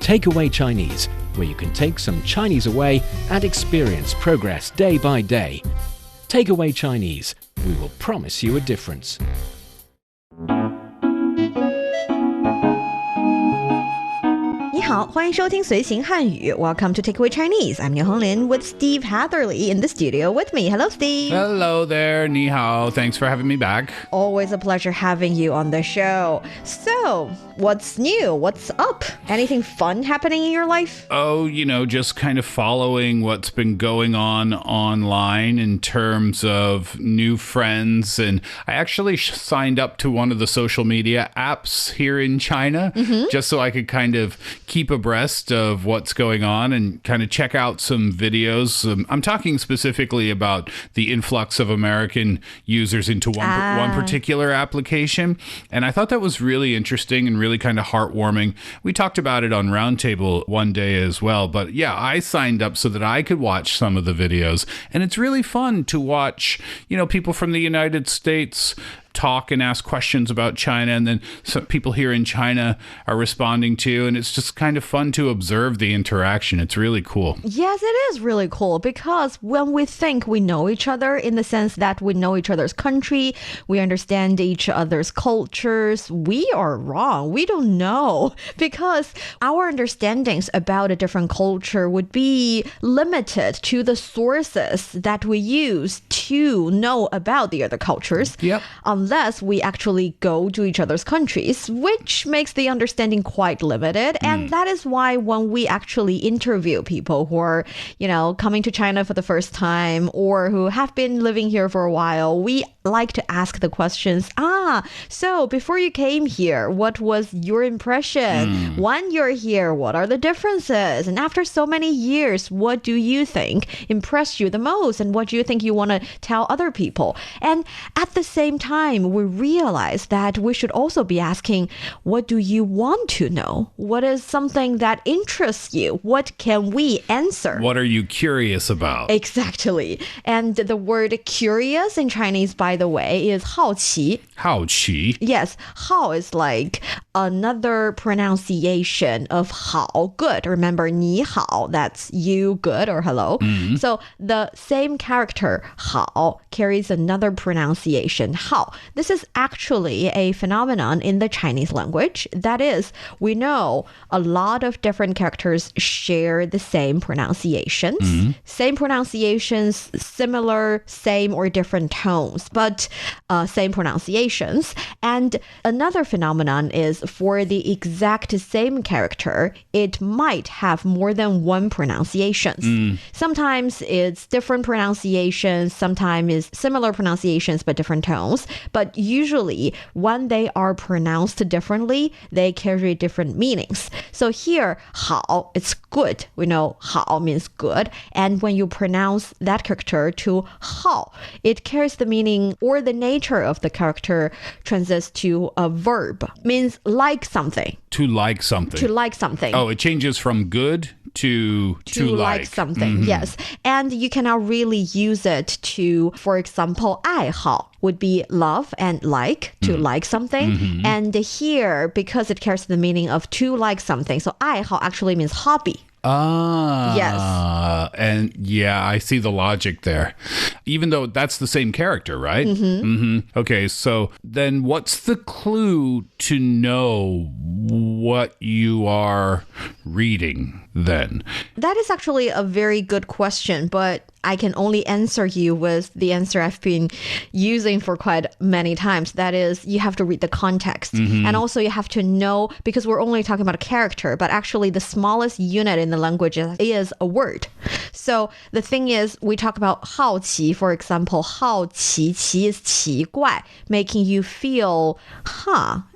Takeaway Chinese, where you can take some Chinese away and experience progress day by day. Takeaway Chinese, we will promise you a difference. Welcome to Takeaway Chinese. I'm Niu Honglin with Steve Hatherley in the studio with me. Hello, Steve. Hello there, Ni hao. Thanks for having me back. Always a pleasure having you on the show. So, what's new? What's up? Anything fun happening in your life? Oh, just kind of following what's been going on online in terms of new friends. And I actually signed up to one of the social media apps here in China, just so I could kind of keep abreast of what's going on and kind of check out some videos. I'm talking specifically about the influx of American users into one particular application. And I thought that was really interesting and really kind of heartwarming. We talked about it on Roundtable one day as well. But yeah, I signed up so that I could watch some of the videos. And it's really fun to watch, people from the United States talk and ask questions about China, and then some people here in China are responding to, and it's just kind of fun to observe the interaction. It's really cool. Yes, it is really cool, because when we think we know each other in the sense that we know each other's country, we understand each other's cultures, we are wrong. We don't know, because our understandings about a different culture would be limited to the sources that we use to know about the other cultures. Yep. Unless we actually go to each other's countries, which makes the understanding quite limited. And that is why when we actually interview people who are, coming to China for the first time or who have been living here for a while, we like to ask the questions, so before you came here, what was your impression? When you're here, what are the differences? And after so many years, what do you think impressed you the most? And what do you think you want to tell other people? And at the same time, we realize that we should also be asking, what do you want to know? What is something that interests you? What can we answer? What are you curious about? Exactly. And the word curious in Chinese, by the way, is 好奇. 好奇. Yes, 好 is like another pronunciation of 好, good. Remember, 你好, that's you, good, or hello. So the same character, 好, carries another pronunciation, 好. This is actually a phenomenon in the Chinese language. That is, we know a lot of different characters share the same pronunciations. Same pronunciations, similar, same or different tones, but same pronunciations. And another phenomenon is for the exact same character, it might have more than one pronunciation. Sometimes it's different pronunciations, sometimes it's similar pronunciations but different tones. But usually when they are pronounced differently, they carry different meanings. So here, 好, it's good. We know 好 means good. And when you pronounce that character to 好, it carries the meaning or the nature of the character transits to a verb. Means like something. To like something. To like something. Oh, it changes from good to like something. Yes. And you cannot really use it to, for example, 爱好 would be love and like, to like something. And here, because it carries the meaning of to like something, so 爱好 actually means hobby. Yes. And yeah, I see the logic there. Even though that's the same character, right? Okay, so then what's the clue to know what you are reading then? That is actually a very good question, but I can only answer you with the answer I've been using for quite many times. That is, you have to read the context. And also you have to know, because we're only talking about a character, but actually the smallest unit in the language is a word. So the thing is, we talk about 好奇, for example, 好奇, 奇 is 奇怪, making you feel,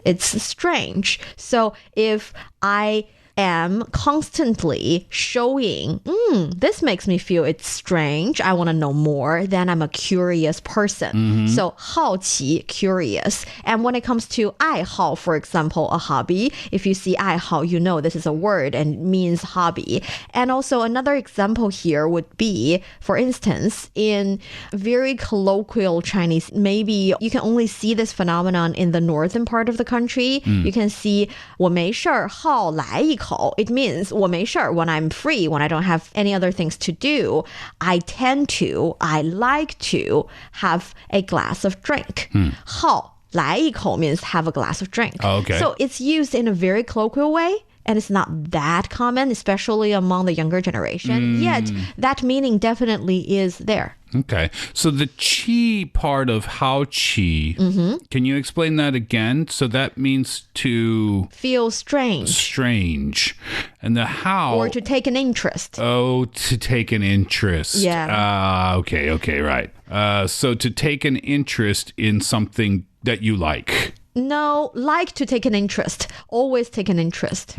it's strange. So if I am constantly showing, this makes me feel it's strange. I want to know more. Then I'm a curious person. So 好奇, curious. And when it comes to 爱好, for example, a hobby, if you see 爱好, you know this is a word and it means hobby. And also another example here would be, for instance, in very colloquial Chinese, maybe you can only see this phenomenon in the northern part of the country. You can see 我没事儿好来一口. It means 我没事儿 when I'm free, when I don't have any other things to do, I like to have a glass of drink. 好来一口 means have a glass of drink. Oh, okay. So it's used in a very colloquial way. And it's not that common, especially among the younger generation. Yet, that meaning definitely is there. Okay. So the qi part of hao qi, can you explain that again? So that means to... Feel strange. Strange. And the how... Or to take an interest. Oh, to take an interest. Yeah. Okay, right. So to take an interest in something that you like. No, like to take an interest. Always take an interest.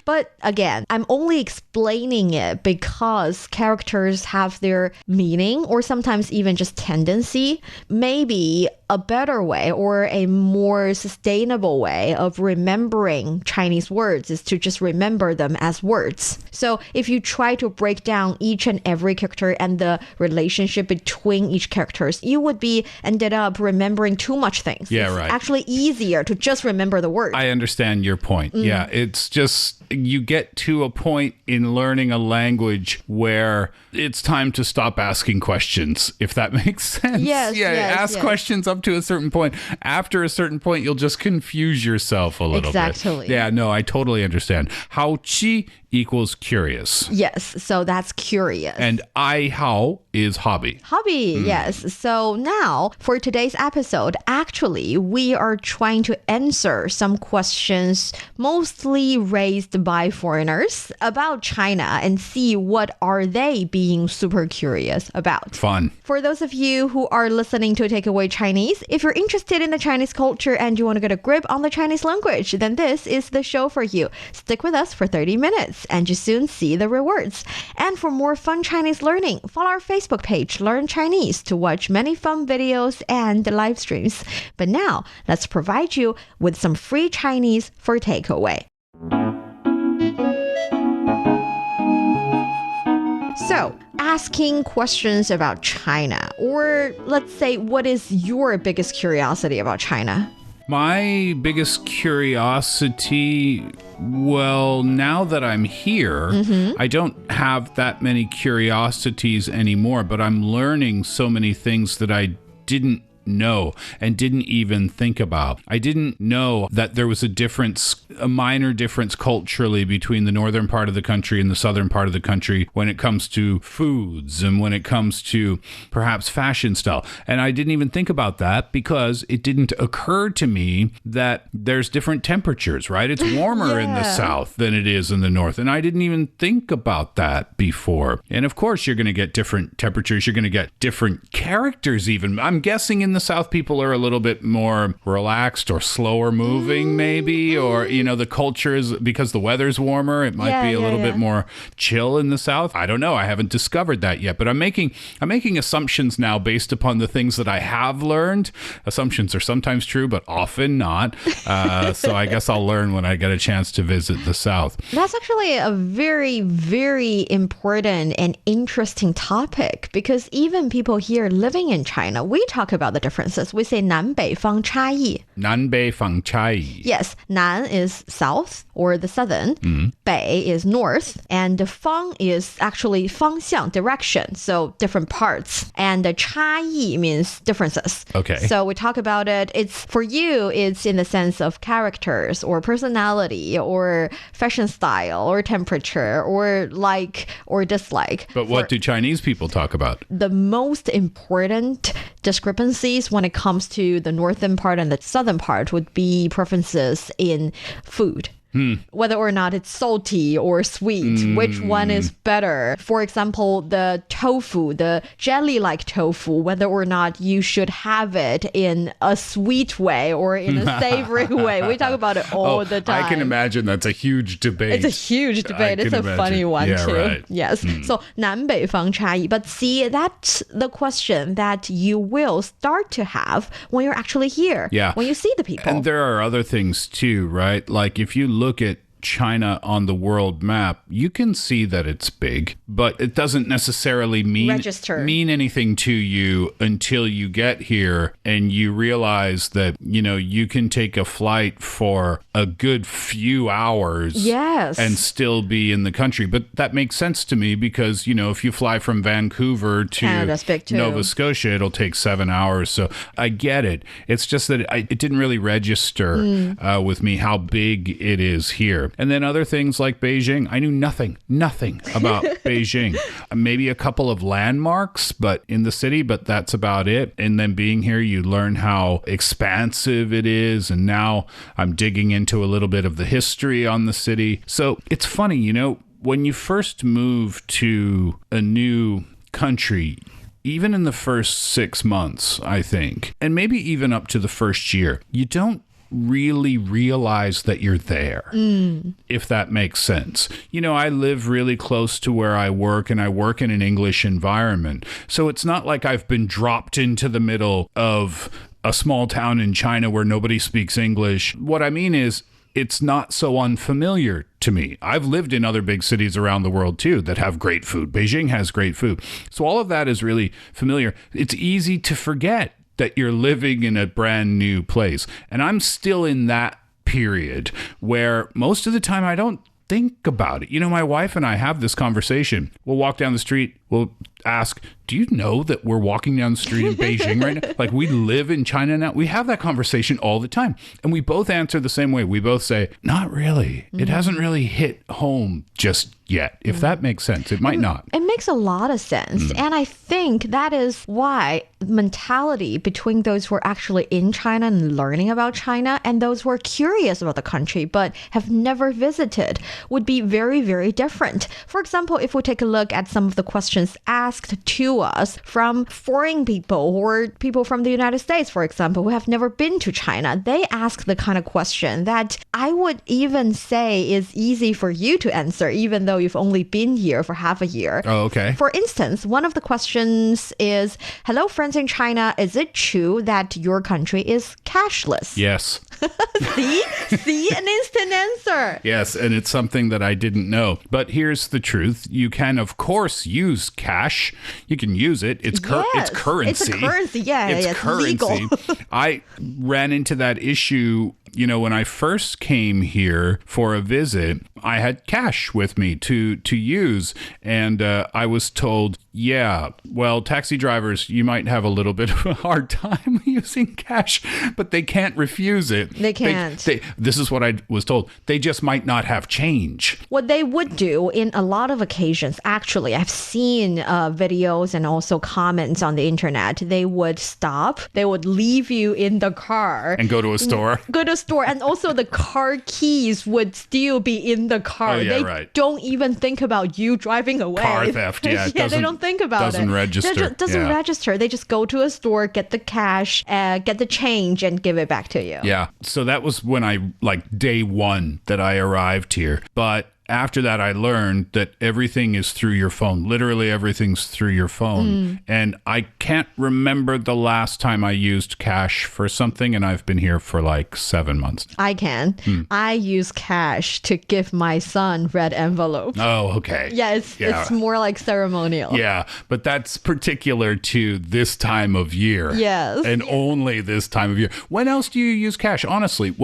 But again, I'm only explaining it because characters have their meaning or sometimes even just tendency. Maybe a better way or a more sustainable way of remembering Chinese words is to just remember them as words. So if you try to break down each and every character and the relationship between each characters, you would be ended up remembering too much things. Yeah, it's right. actually easier to just remember the word. I understand your point. Yeah, it's just you get to a point in learning a language where it's time to stop asking questions, if that makes sense. Yes, ask questions up to a certain point. After a certain point, you'll just confuse yourself a little bit. Exactly. Yeah, no, I totally understand. Hao qi equals curious. Yes, so that's curious. And ai hao is hobby. Hobby, yes. So now, for today's episode, actually, we are trying to answer some questions mostly raised by foreigners about China and see what are they being super curious about. Fun. For those of you who are listening to Takeaway Chinese, if you're interested in the Chinese culture and you want to get a grip on the Chinese language, then this is the show for you. Stick with us for 30 minutes and you soon see the rewards. And for more fun Chinese learning, follow our Facebook page, Learn Chinese, to watch many fun videos and live streams. But now, let's provide you with some free Chinese for takeaway. So, asking questions about China, or let's say, what is your biggest curiosity about China? My biggest curiosity, well, now that I'm here, I don't have that many curiosities anymore, but I'm learning so many things that I didn't know and didn't even think about. I didn't know that there was a minor difference culturally between the northern part of the country and the southern part of the country when it comes to foods and when it comes to perhaps fashion style. And I didn't even think about that because it didn't occur to me that there's different temperatures, right? It's warmer in the south than it is in the north. And I didn't even think about that before. And of course, you're going to get different temperatures. You're going to get different characters even. I'm guessing in the South, people are a little bit more relaxed or slower moving, maybe, or, the culture is because the weather's warmer. It might be a little bit more chill in the South. I don't know. I haven't discovered that yet, but I'm making assumptions now based upon the things that I have learned. Assumptions are sometimes true, but often not. So I guess I'll learn when I get a chance to visit the South. That's actually a very, very important and interesting topic because even people here living in China, we talk about the differences. We say 南北方差异. 南北方差异. Yes, 南 is south or the southern. 北 is north. And 方 is actually 方向, direction. So different parts. And 差异 means differences. Okay. So we talk about it. For you, it's in the sense of characters or personality or fashion style or temperature or like or dislike. But what do Chinese people talk about? The most important discrepancies when it comes to the northern part and the southern part would be preferences in food. whether or not it's salty or sweet, which one is better. For example, the tofu, the jelly-like tofu, whether or not you should have it in a sweet way or in a savory way. We talk about it all the time. I can imagine that's a huge debate. It's a huge debate. It's a funny one too. Right. Yes. So 南北方差异. But see, that's the question that you will start to have when you're actually here. Yeah. When you see the people. And there are other things too, right? Like if you look at China on the world map, you can see that it's big, but it doesn't necessarily mean anything to you until you get here and you realize that, you know, you can take a flight for a good few hours and still be in the country. But that makes sense to me because, you know, if you fly from Vancouver to Nova Scotia, it'll take 7 hours. So I get it. It's just that it didn't really register with me how big it is here. And then other things like Beijing, I knew nothing about Beijing. Maybe a couple of landmarks, but in the city, but that's about it. And then being here, you learn how expansive it is. And now I'm digging into a little bit of the history on the city. So it's funny, you know, when you first move to a new country, even in the first 6 months, I think, and maybe even up to the first year, you don't really realize that you're there, if that makes sense. You know, I live really close to where I work and I work in an English environment. So it's not like I've been dropped into the middle of a small town in China where nobody speaks English. What I mean is, it's not so unfamiliar to me. I've lived in other big cities around the world too that have great food. Beijing has great food. So all of that is really familiar. It's easy to forget that you're living in a brand new place. And I'm still in that period where most of the time I don't think about it. You know, my wife and I have this conversation. We'll walk down the street. We'll ask, do you know that we're walking down the street in Beijing right now? Like we live in China now. We have that conversation all the time. And we both answer the same way. We both say, not really. It hasn't really hit home just yet. If that makes sense, it might not. It makes a lot of sense. And I think that is why mentality between those who are actually in China and learning about China and those who are curious about the country but have never visited would be very, very different. For example, if we take a look at some of the questions asked to us from foreign people or people from the United States, for example, who have never been to China, they ask the kind of question that I would even say is easy for you to answer, even though you've only been here for half a year. Oh, okay. For instance, one of the questions is, hello, friends in China, is it true that your country is cashless? Yes. See, an instant answer. Yes, and it's something that I didn't know. But here's the truth. You can, of course, use cash. You can use it. It's currency. It's a currency. It's currency. Legal. I ran into that issue, you know, when I first came here for a visit. I had cash with me to use, and I was told, yeah, well, taxi drivers, you might have a little bit of a hard time using cash, but they can't refuse it. They can't. This is what I was told. They just might not have change. What they would do in a lot of occasions, actually, I've seen videos and also comments on the internet. They would stop. They would leave you in the car. And go to a store. Go to a store. And also the car keys would still be in the car. Oh, yeah, they don't even think about you driving away. Car theft, yeah. They don't think about it. Doesn't register. Doesn't register. They just go to a store, get the cash, get the change, and give it back to you. Yeah. So that was when day one that I arrived here. But after that, I learned that everything is through your phone. Literally everything's through your phone. And I can't remember the last time I used cash for something, and I've been here for like 7 months. I can. I use cash to give my son red envelope. Oh, okay. Yeah, it's more like ceremonial. Yeah, but that's particular to this time of year. Yes. And only this time of year. When else do you use cash? Honestly,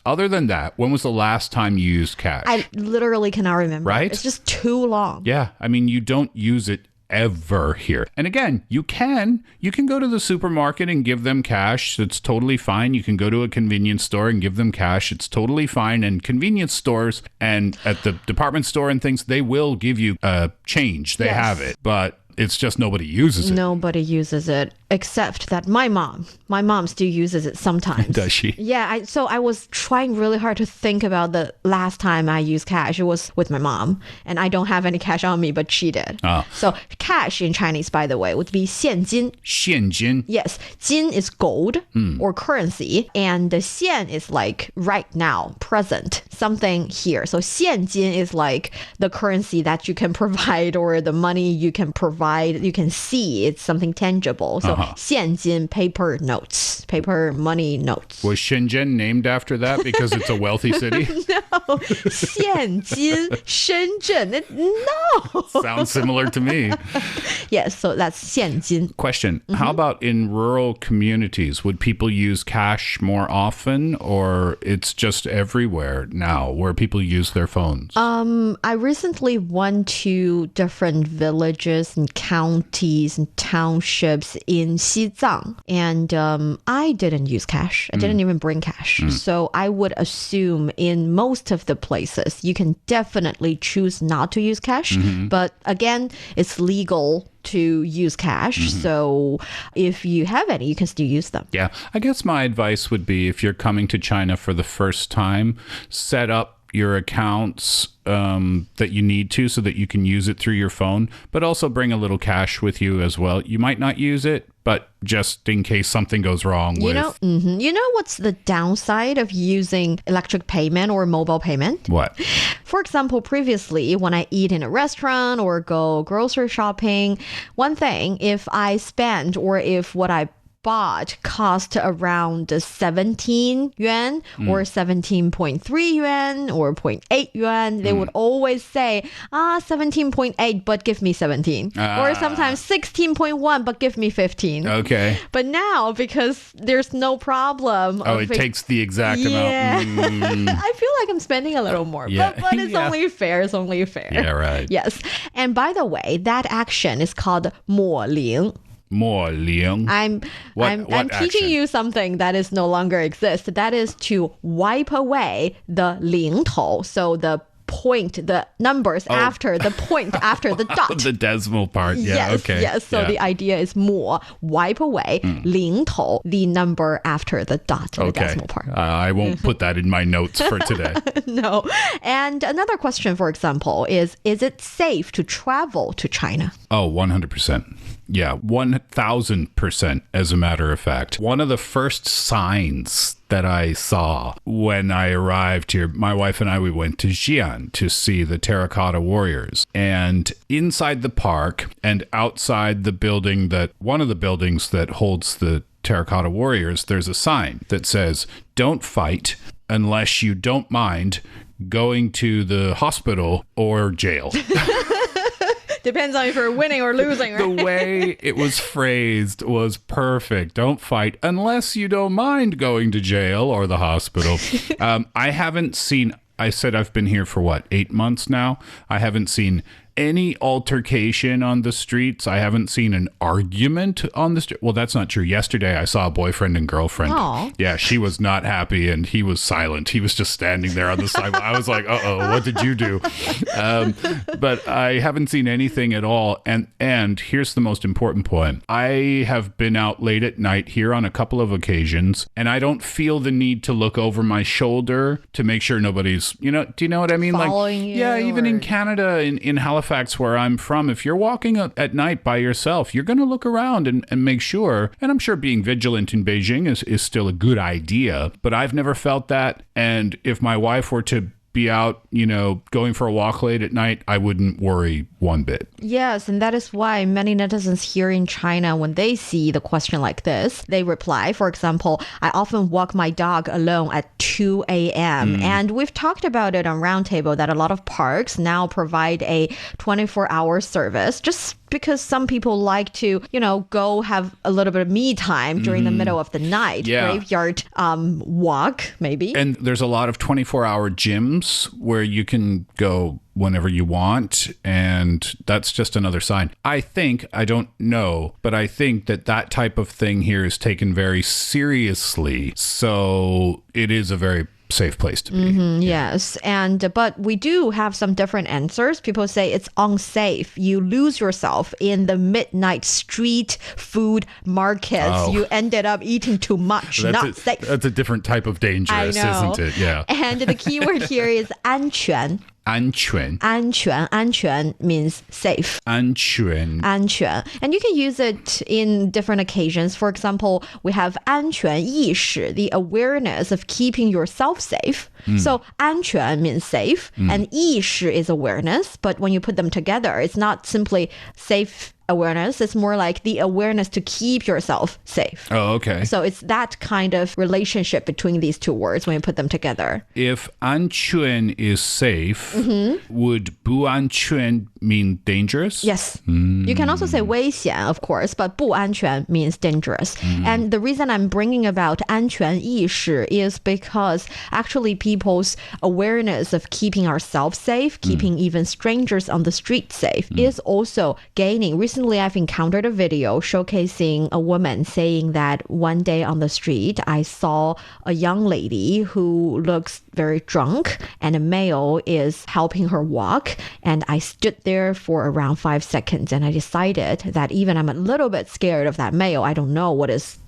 other than that, when was the last time you used cash? I literally cannot remember. Right? It's just too long. Yeah. I mean, you don't use it ever here. And again, you can go to the supermarket and give them cash. It's totally fine. You can go to a convenience store and give them cash. It's totally fine. And convenience stores and at the department store and things, they will give you change. They have it. But it's just nobody uses it. Nobody uses it. except that my mom still uses it sometimes. Does she? Yeah, so I was trying really hard to think about the last time I used cash. It was with my mom, and I don't have any cash on me, but she did. So cash in Chinese, by the way, would be 现金. 现金. Yes, 金 is gold or currency, and the 现 is like right now, present, something here. So 现金 is like the currency that you can provide or the money you can provide, you can see. It's something tangible. So 现金, paper notes, paper money notes. Was Shenzhen named after that because it's a wealthy city? No, 现金, Shenzhen. No. Sounds similar to me. Yes, so that's 现金. Question. How about in rural communities? Would people use cash more often, or it's just everywhere now where people use their phones? I recently went to different villages and counties and townships in Xizang, and I didn't use cash. I didn't even bring cash. So I would assume in most of the places, you can definitely choose not to use cash. But again, it's legal to use cash. So if you have any, you can still use them. Yeah. I guess my advice would be if you're coming to China for the first time, set up your accounts that you need to so that you can use it through your phone, but also bring a little cash with you as well. You might not use it, but just in case something goes wrong with... You know what's the downside of using electric payment or mobile payment? What? For example, previously, when I eat in a restaurant or go grocery shopping, one thing, if I spend or if what I bought cost around 17 yuan or 17.3 yuan or 0.8 yuan, they would always say, 17.8, but give me 17. Or sometimes 16.1, but give me 15. Okay. But now, because there's no problem. It takes the exact amount. I feel like I'm spending a little more. Yeah. But it's only fair. It's only fair. Yeah, right. Yes. And by the way, that action is called 抹零. I'm teaching you something that is no longer exists. That is to wipe away the 零头. So the point, the numbers after the point, after the dot. The decimal part. Yeah, yes, okay. Yes, so the idea is 抹, wipe away, 零头, the number after the dot, the decimal part. I won't put that in my notes for today. No. And another question, for example, is it safe to travel to China? Oh, 100%. Yeah, 1,000%, as a matter of fact. One of the first signs that I saw when I arrived here, my wife and I, we went to Xi'an to see the Terracotta Warriors. And inside the park and outside the building one of the buildings that holds the Terracotta Warriors, there's a sign that says, "Don't fight unless you don't mind going to the hospital or jail." Depends on if you're winning or losing, right? The way it was phrased was perfect. Don't fight unless you don't mind going to jail or the hospital. I haven't seen... I said I've been here for 8 months now. I haven't seen any altercation on the streets. I haven't seen an argument on the street. Well, that's not true. Yesterday, I saw a boyfriend and girlfriend. Aww. Yeah, she was not happy, and he was silent. He was just standing there on the sidewalk. I was like, uh-oh, what did you do? But I haven't seen anything at all. And here's the most important point. I have been out late at night here on a couple of occasions, and I don't feel the need to look over my shoulder to make sure nobody's, do you know what I mean? Following you, yeah, even or... in Canada, in Halifax, where I'm from, if you're walking at night by yourself, you're going to look around and make sure. And I'm sure being vigilant in Beijing is still a good idea, but I've never felt that. And if my wife were to be out, going for a walk late at night, I wouldn't worry one bit. Yes, and that is why many netizens here in China, when they see the question like this, they reply. For example, I often walk my dog alone at 2 a.m. And we've talked about it on Roundtable that a lot of parks now provide a 24-hour service, just because some people like to, go have a little bit of me time during the middle of the night. Yeah. Graveyard walk, maybe. And there's a lot of 24-hour gyms where you can go whenever you want, and that's just another sign. I don't know, but I think that type of thing here is taken very seriously. So it is a very safe place to be. Yes. But we do have some different answers. People say it's unsafe. You lose yourself in the midnight street food markets. You ended up eating too much. Not safe. That's a different type of dangerous, isn't it? Yeah. And the key word here is 安全. 安全. 安全 means safe. 安全. 安全. And you can use it in different occasions. For example, we have 安全意识, the awareness of keeping yourself safe. So 安全 means safe, and 意识 is awareness. But when you put them together, it's not simply safe awareness. It's more like the awareness to keep yourself safe. Oh, okay. So it's that kind of relationship between these two words when you put them together. If 安全 is safe, would 不安全 mean dangerous? Yes. You can also say 危险, of course, but 不安全 means dangerous. And the reason I'm bringing about 安全意识 is because actually people's awareness of keeping ourselves safe, keeping even strangers on the street safe, is also gaining. Recently, I've encountered a video showcasing a woman saying that one day on the street, I saw a young lady who looks very drunk and a male is helping her walk. And I stood there for around 5 seconds and I decided that even I'm a little bit scared of that male. I don't know what is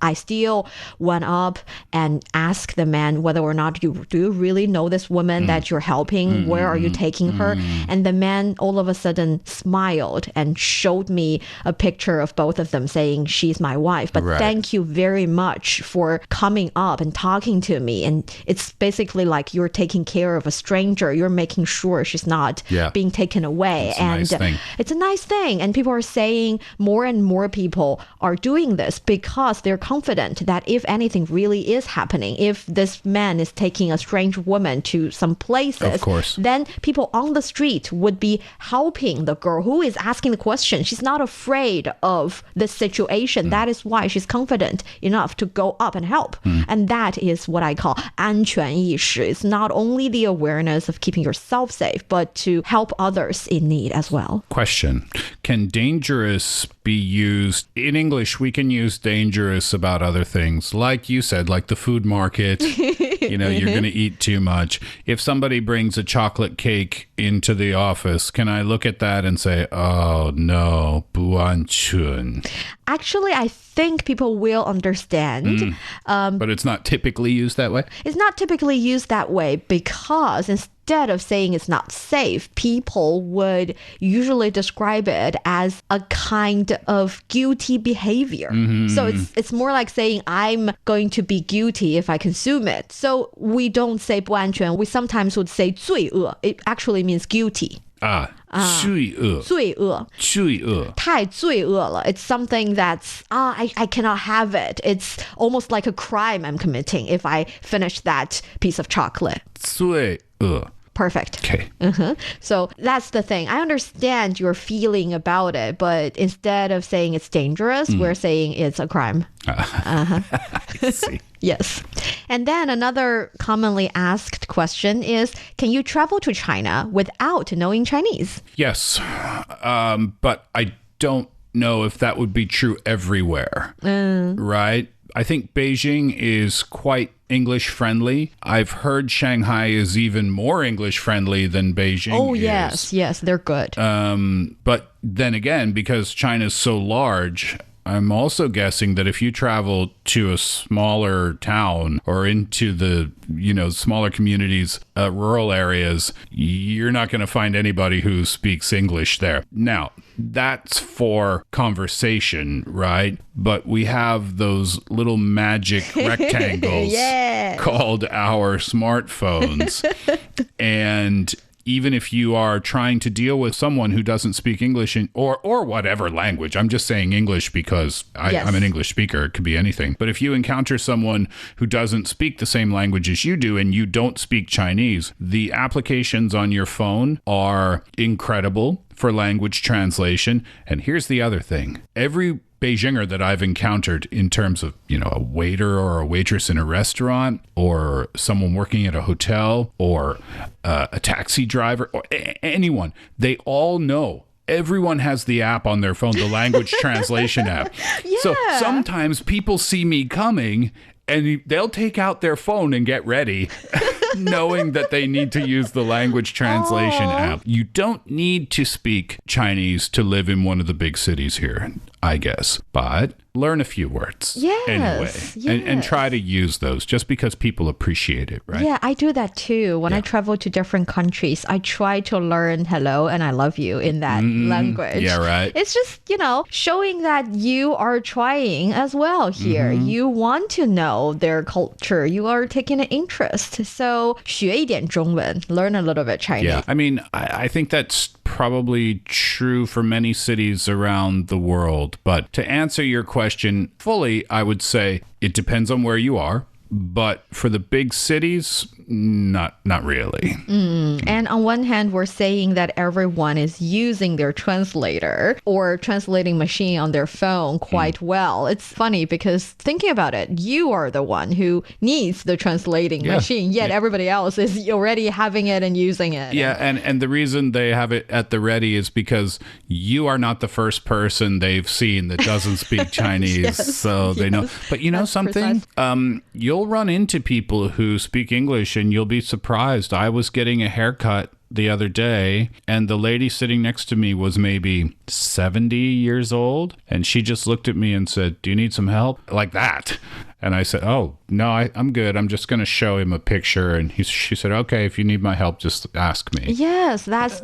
I still went up and asked the man whether or not do you really know this woman that you're helping? Where are you taking her? And the man all of a sudden smiled and showed me a picture of both of them saying, she's my wife. But thank you very much for coming up and talking to me. And it's basically like you're taking care of a stranger. You're making sure she's not being taken away. It's a nice thing. It's a nice thing. And people are saying more and more people are doing this because they're confident that if anything really is happening, if this man is taking a strange woman to some places, of course, then people on the street would be helping the girl who is asking the question. She's not afraid of the situation. That is why she's confident enough to go up and help. And that is what I call 安全意识. It's not only the awareness of keeping yourself safe, but to help others in need as well. Question. Can dangerous be used in English? We can use dangerous about other things, like you said, like the food market. You're going to eat too much. If somebody brings a chocolate cake into the office, can I look at that and say, oh no, 不安全? Actually, I think people will understand. But it's not typically used that way? It's not typically used that way because instead of saying it's not safe, people would usually describe it as a kind of guilty behavior. So it's more like saying I'm going to be guilty if I consume it. So we don't say 不安全. We sometimes would say 罪恶. It actually means guilty. 罪恶. 罪恶. 罪恶. 太罪恶了. It's something that's, I cannot have it. It's almost like a crime I'm committing if I finish that piece of chocolate. 罪恶. Perfect. Okay. So that's the thing. I understand your feeling about it, but instead of saying it's dangerous, we're saying it's a crime. I see. Yes. And then another commonly asked question is, can you travel to China without knowing Chinese? Yes. But I don't know if that would be true everywhere. Right? I think Beijing is quite English friendly. I've heard Shanghai is even more English friendly than Beijing is. Yes, they're good. But then again, because China's so large, I'm also guessing that if you travel to a smaller town or into the, smaller communities, rural areas, you're not going to find anybody who speaks English there. Now, that's for conversation, right? But we have those little magic rectangles called our smartphones. And even if you are trying to deal with someone who doesn't speak English or whatever language, I'm just saying English because I'm an English speaker. It could be anything. But if you encounter someone who doesn't speak the same language as you do and you don't speak Chinese, the applications on your phone are incredible for language translation. And here's the other thing. Every Beijinger that I've encountered in terms of, a waiter or a waitress in a restaurant or someone working at a hotel or a taxi driver or anyone, they all know. Everyone has the app on their phone, the language translation app. So sometimes people see me coming And they'll take out their phone and get ready, knowing that they need to use the language translation app. You don't need to speak Chinese to live in one of the big cities here, I guess. But learn a few words anyway. And try to use those just because people appreciate it, right? Yeah, I do that too. When I travel to different countries, I try to learn hello and I love you in that language. Yeah, right. It's just, showing that you are trying as well here. You want to know their culture. You are taking an interest. So, 学一点中文, learn a little bit Chinese. Yeah, I mean, I think that's probably true for many cities around the world. But to answer your question fully, I would say it depends on where you are. But for the big cities, not really. And on one hand, we're saying that everyone is using their translator or translating machine on their phone quite well. It's funny because thinking about it, you are the one who needs the translating machine, yet everybody else is already having it and using it. Yeah, and the reason they have it at the ready is because you are not the first person they've seen that doesn't speak Chinese, they know. But you know That's something? You'll run into people who speak English and you'll be surprised. I was getting a haircut the other day and the lady sitting next to me was maybe 70 years old and she just looked at me and said, "Do you need some help?" Like that. And I said, "Oh, no, I'm good. I'm just going to show him a picture." And she said, "Okay, if you need my help, just ask me." Yes, that's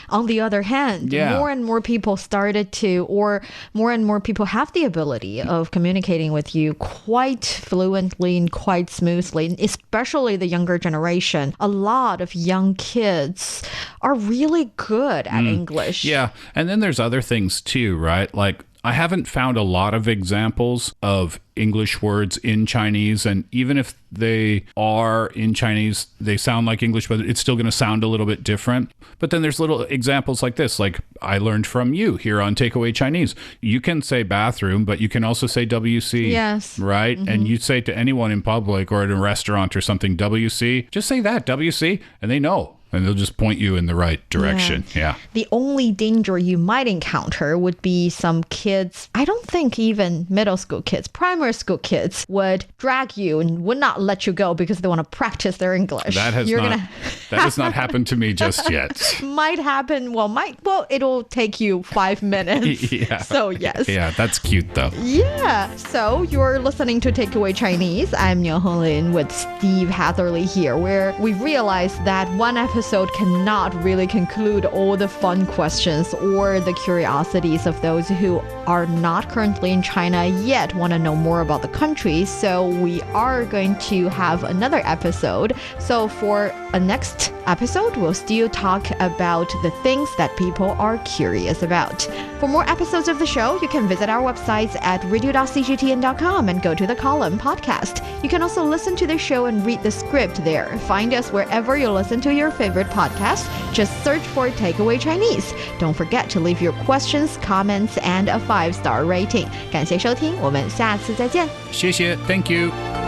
on the other hand, more and more people started to, or more and more people have the ability of communicating with you quite fluently and quite smoothly, especially the younger generation. A lot of young kids are really good at English. Yeah, and then there's other things too, right? Like, I haven't found a lot of examples of English words in Chinese, and even if they are in Chinese, they sound like English, but it's still going to sound a little bit different. But then there's little examples like this, like I learned from you here on Takeaway Chinese. You can say bathroom, but you can also say WC. Yes. Right? And you say to anyone in public or at a restaurant or something, WC, just say that, WC, and they know. And they'll just point you in the right direction. Yeah. The only danger you might encounter would be some kids, I don't think even middle school kids, primary school kids would drag you and would not let you go because they want to practice their English. That has not happened to me just yet. Might happen. Well, it'll take you 5 minutes. So yes. Yeah, that's cute though. Yeah. So you're listening to Takeaway Chinese. I'm Niu Honglin with Steve Hatherley here, where we realized that one episode cannot really conclude all the fun questions or the curiosities of those who are not currently in China yet want to know more about the country. So we are going to have another episode. So for a next episode, we'll still talk about the things that people are curious about. For more episodes of the show, you can visit our websites at radio.cgtn.com and go to the column podcast. You can also listen to the show and read the script there. Find us wherever you listen to your favorite podcast. Just search for Takeaway Chinese. Don't forget to leave your questions, comments, and a 5-star rating. 感谢收听，我们下次再见。谢谢 ，Thank you。